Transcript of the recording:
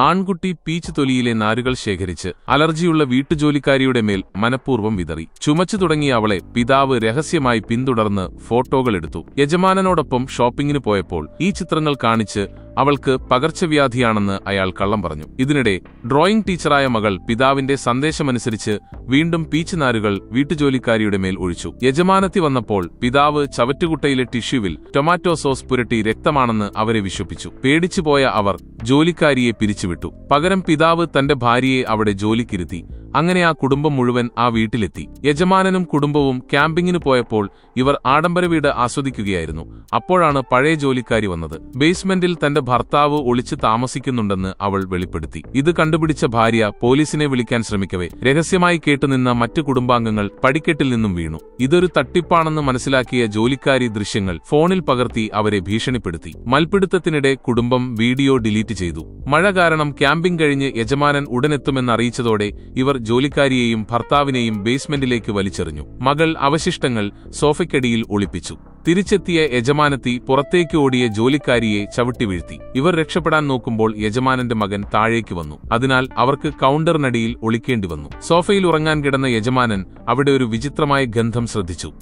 ആൺകുട്ടി പീച്ച് തൊലിയിലെ നാരുകൾ ശേഖരിച്ച് അലർജിയുള്ള വീട്ടുജോലിക്കാരിയുടെ മേൽ മനഃപൂർവ്വം വിതറി. ചുമച്ചു തുടങ്ങിയ അവളെ പിതാവ് രഹസ്യമായി പിന്തുടർന്ന് ഫോട്ടോകളെടുത്തു. യജമാനനോടൊപ്പം ഷോപ്പിംഗിന് പോയപ്പോൾ ഈ ചിത്രങ്ങൾ കാണിച്ച് അവൾക്ക് പകർച്ചവ്യാധിയാണെന്ന് അയാൾ കള്ളം പറഞ്ഞു. ഇതിനിടെ ഡ്രോയിംഗ് ടീച്ചറായ മകൾ പിതാവിന്റെ സന്ദേശമനുസരിച്ച് വീണ്ടും പീച്ച് നാരുകൾ വീട്ടുജോലിക്കാരിയുടെ മേൽ ഒഴിച്ചു. യജമാനത്തി വന്നപ്പോൾ പിതാവ് ചവറ്റുകുട്ടയിലെ ടിഷ്യൂവിൽ ടൊമാറ്റോ സോസ് പുരട്ടി രക്തമാണെന്ന് അവരെ വിശ്വസിപ്പിച്ചു. പേടിച്ചുപോയ അവർ ജോലിക്കാരിയെ പിരിച്ചുവിട്ടു. പകരം പിതാവ് തന്റെ ഭാര്യയെ അവിടെ ജോലിക്കിരുത്തി. അങ്ങനെ ആ കുടുംബം മുഴുവൻ ആ വീട്ടിലെത്തി. യജമാനനും കുടുംബവും ക്യാമ്പിങ്ങിന് പോയപ്പോൾ ഇവർ ആഡംബര വീട് ആസ്വദിക്കുകയായിരുന്നു. അപ്പോഴാണ് പഴയ ജോലിക്കാരി വന്നത്. ബേസ്മെന്റിൽ തന്റെ ഭർത്താവ് ഒളിച്ചു താമസിക്കുന്നുണ്ടെന്ന് അവൾ വെളിപ്പെടുത്തി. ഇത് കണ്ടുപിടിച്ച ഭാര്യ പോലീസിനെ വിളിക്കാൻ ശ്രമിക്കവേ രഹസ്യമായി കേട്ടുനിന്ന മറ്റു കുടുംബാംഗങ്ങൾ പടിക്കെട്ടിൽ നിന്നും വീണു. ഇതൊരു തട്ടിപ്പാണെന്ന് മനസ്സിലാക്കിയ ജോലിക്കാരി ദൃശ്യങ്ങൾ ഫോണിൽ പകർത്തി അവരെ ഭീഷണിപ്പെടുത്തി. മൽപിടുത്തത്തിനിടെ കുടുംബം വീഡിയോ ഡിലീറ്റ് ചെയ്തു. മഴ കാരണം ക്യാമ്പിംഗ് കഴിഞ്ഞ് യജമാനൻ ഉടനെത്തുമെന്നറിയിച്ചതോടെ ഇവർ ജോലിക്കാരിയെയും ഭർത്താവിനെയും ബേസ്മെന്റിലേക്ക് വലിച്ചെറിഞ്ഞു. മകൾ അവശിഷ്ടങ്ങൾ സോഫയ്ക്കടിയിൽ ഒളിപ്പിച്ചു. തിരിച്ചെത്തിയ യജമാനത്തി പുറത്തേക്ക് ഓടിയ ജോലിക്കാരിയെ ചവിട്ടി വീഴ്ത്തി. ഇവർ രക്ഷപ്പെടാൻ നോക്കുമ്പോൾ യജമാനന്റെ മകൻ താഴേക്ക് വന്നു. അതിനാൽ അവർക്ക് കൗണ്ടറിനടിയിൽ ഒളിക്കേണ്ടി വന്നു. സോഫയിൽ ഉറങ്ങാൻ കിടന്ന യജമാനൻ അവിടെ ഒരു വിചിത്രമായ ഗന്ധം ശ്രദ്ധിച്ചു.